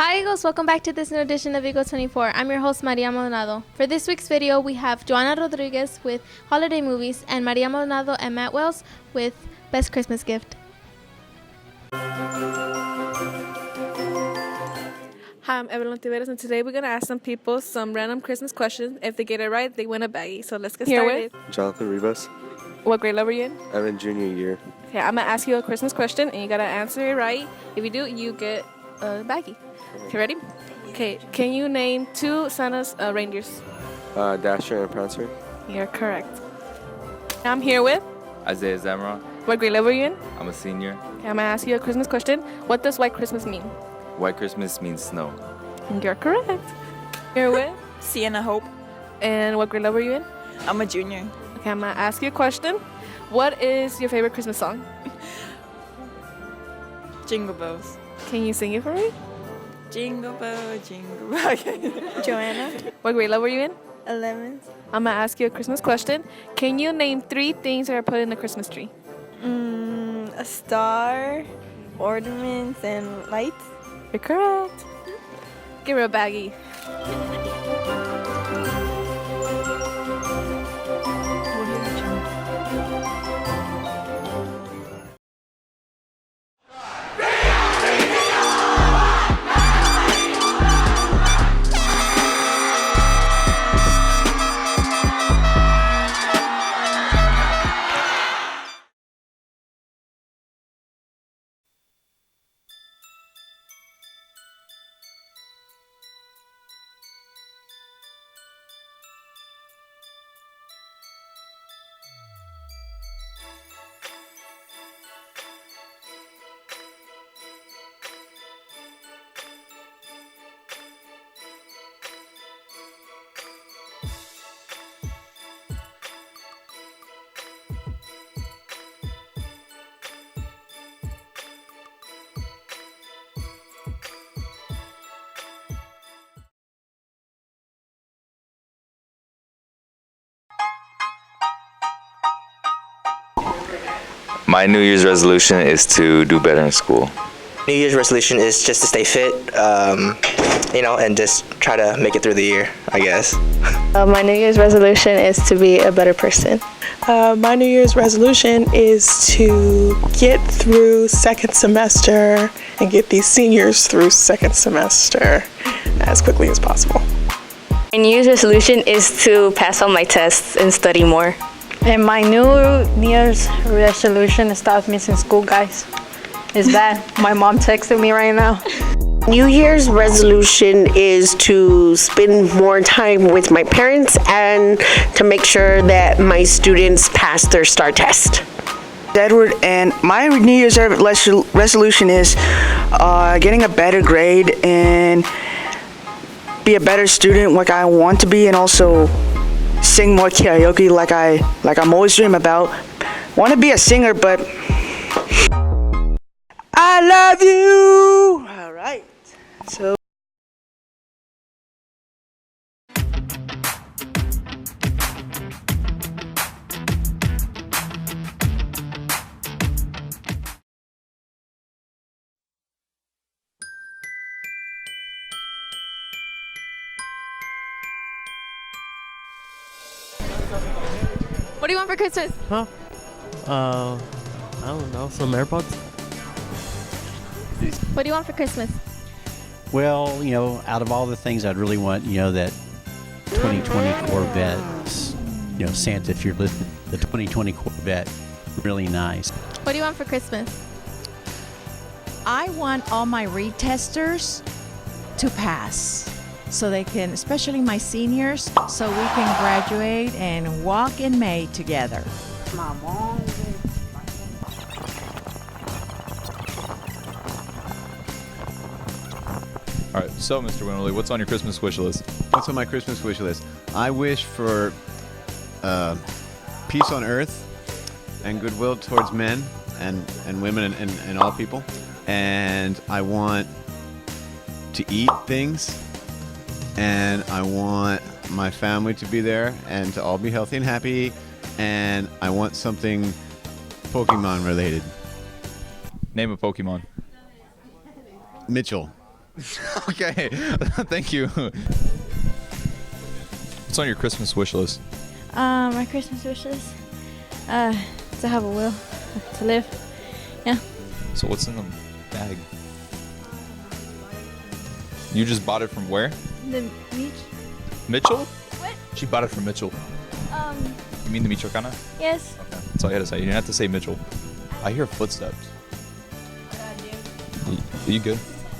Hi Eagles, welcome back to this new edition of Eagle 24. I'm your host Maria Maldonado. For this week's video, we have Joanna Rodriguez with Holiday Movies and Maria Maldonado and Matt Wells with Best Christmas Gift. Hi, I'm Evelyn Tiveros, and today we're going to ask some people some random Christmas questions. If they get it right, they win a baggie. So let's get started. Jonathan Rivas. What grade level are you in? I'm in junior year. Okay, I'm going to ask you a Christmas question, and you got to answer it right. If you do, you get a baggie. Okay, ready? Okay, can you name two Santa's reindeers? Dasher and Prancer. You're correct. I'm here with? Isaiah Zamra. What grade level are you in? I'm a senior. Okay, I'm going to ask you a Christmas question. What does White Christmas mean? White Christmas means snow. You're correct. Here with? Sienna Hope. And what grade level are you in? I'm a junior. Okay, I'm going to ask you a question. What is your favorite Christmas song? Jingle bells. Can you sing it for me? Jingle bell, jingle bell. Joanna, What grade level are you in? 11th. I'm going to ask you a Christmas question. Can you name three things that are put in the Christmas tree? A star, ornaments, and lights. You're correct. Give her a baggie. My New Year's resolution is to do better in school. New Year's resolution is just to stay fit, and just try to make it through the year, I guess. My New Year's resolution is to be a better person. My New Year's resolution is to get through second semester and get these seniors through second semester as quickly as possible. My New Year's resolution is to pass all my tests and study more. And my New Year's resolution is stop missing school, guys. It's bad. My mom texted me right now. New Year's resolution is to spend more time with my parents and to make sure that my students pass their STAR test. Edward, and my New Year's resolution is getting a better grade and be a better student like I want to be, and also sing more karaoke like I'm always dreaming about. Want to be a singer, but I love you. All right. So What do you want for Christmas? I don't know, some AirPods? What do you want for Christmas? Well, out of all the things I'd really want, that 2020 Corvette, Santa, if you're listening, the 2020 Corvette, really nice. What do you want for Christmas? I want all my retesters to pass so they can, especially my seniors, so we can graduate and walk in May together. My mom. All right, so Mr. Winnerly, what's on your Christmas wish list? What's on my Christmas wish list? I wish for peace on earth and goodwill towards men and women and all people. And I want to eat things, and I want my family to be there and to all be healthy and happy, and I want something Pokemon related. Name a Pokemon. Mitchell. Okay, thank you. What's on your Christmas wish list? My Christmas wishes, to have a will, to live. Yeah. So what's in the bag? You just bought it from where? The beach. Mitchell? What? She bought it from Mitchell. You mean the Michoacana? Yes. Okay, that's all you had to say. You didn't have to say Mitchell. I hear footsteps. Are you good?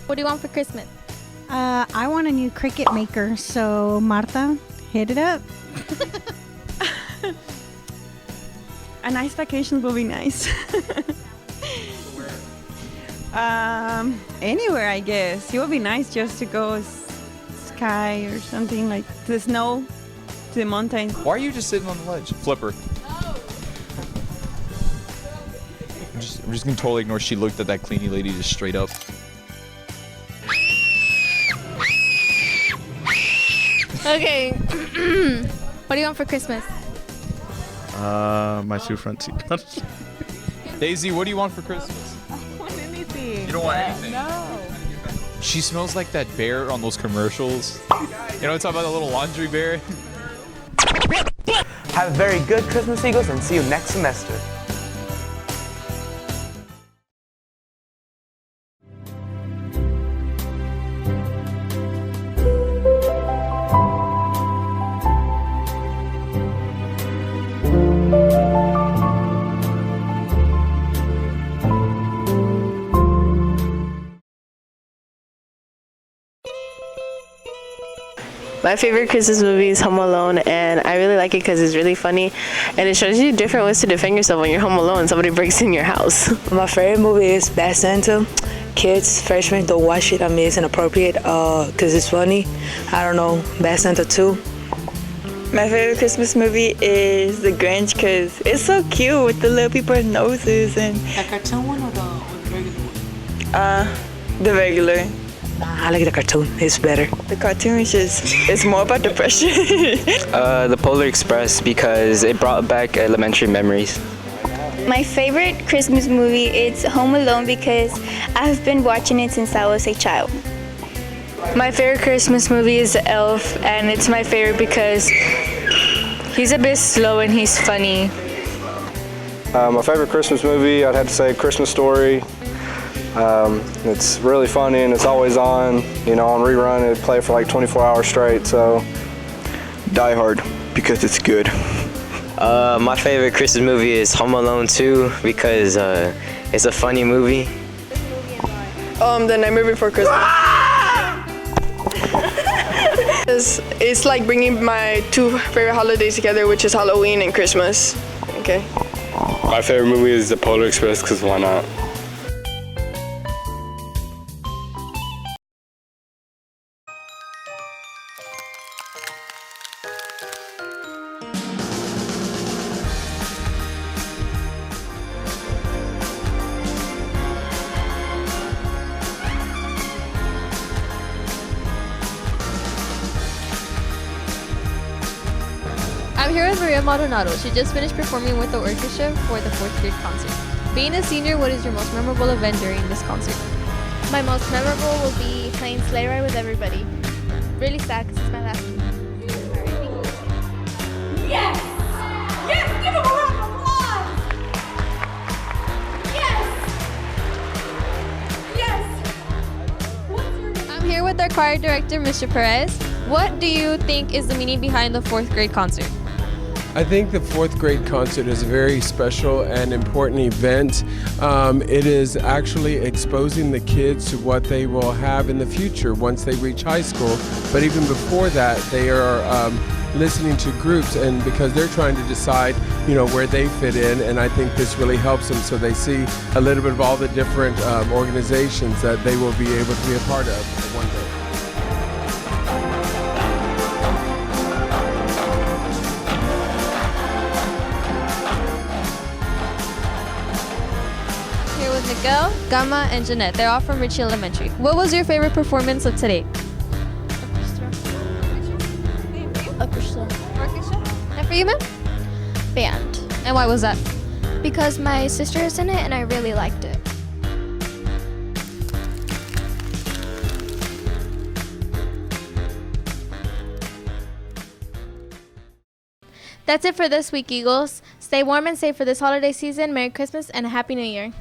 What do you want for Christmas? I want a new Cricut maker, so Marta, hit it up. A nice vacation will be nice. Anywhere, I guess. It would be nice just to go sky or something, like to the snow, to the mountains. Why are you just sitting on the ledge? Flipper. I'm just gonna totally ignore she looked at that cleaning lady just straight up. Okay. What do you want for Christmas? My two front teeth. Daisy, what do you want for Christmas? I don't want anything. You don't want anything? No. She smells like that bear on those commercials. You know, it's about the little laundry bear. Have a very good Christmas, Eagles, and see you next semester. My favorite Christmas movie is Home Alone, and I really like it because it's really funny, and it shows you different ways to defend yourself when you're home alone and somebody breaks in your house. My favorite movie is Bad Santa. Kids, freshmen, don't watch it. I mean, it's inappropriate because it's funny. I don't know, Bad Santa 2. My favorite Christmas movie is The Grinch because it's so cute with the little people's noses and. The cartoon one or the regular one? The regular. I like the cartoon. It's better. The cartoon is it's more about depression. The Polar Express because it brought back elementary memories. My favorite Christmas movie is Home Alone because I've been watching it since I was a child. My favorite Christmas movie is Elf, and it's my favorite because he's a bit slow and he's funny. My favorite Christmas movie, I'd have to say Christmas Story. It's really funny and it's always on, you know, on rerun. It play for like 24 hours straight, so. Die Hard because it's good. My favorite Christmas movie is Home Alone 2 because it's a funny movie. The Nightmare Before Christmas. It's like bringing my two favorite holidays together, which is Halloween and Christmas. Okay. My favorite movie is The Polar Express because why not? I'm here with Maria Maldonado. She just finished performing with the orchestra for the 4th grade concert. Being a senior, what is your most memorable event during this concert? My most memorable will be playing Sleigh Ride with everybody. Really sad because it's my last one. Yes! Yes! Give him a round of applause! Yes! Yes! I'm here with our choir director, Mr. Perez. What do you think is the meaning behind the 4th grade concert? I think the 4th grade concert is a very special and important event. It is actually exposing the kids to what they will have in the future once they reach high school. But even before that, they are listening to groups, and because they're trying to decide, you know, where they fit in, and I think this really helps them so they see a little bit of all the different organizations that they will be able to be a part of one day. Miguel, Gama, and Jeanette. They're all from Ritchie Elementary. What was your favorite performance of today? Orchestra. Orchestra? And for you, ma'am? Band. And why was that? Because my sister is in it and I really liked it. That's it for this week, Eagles. Stay warm and safe for this holiday season. Merry Christmas and a Happy New Year.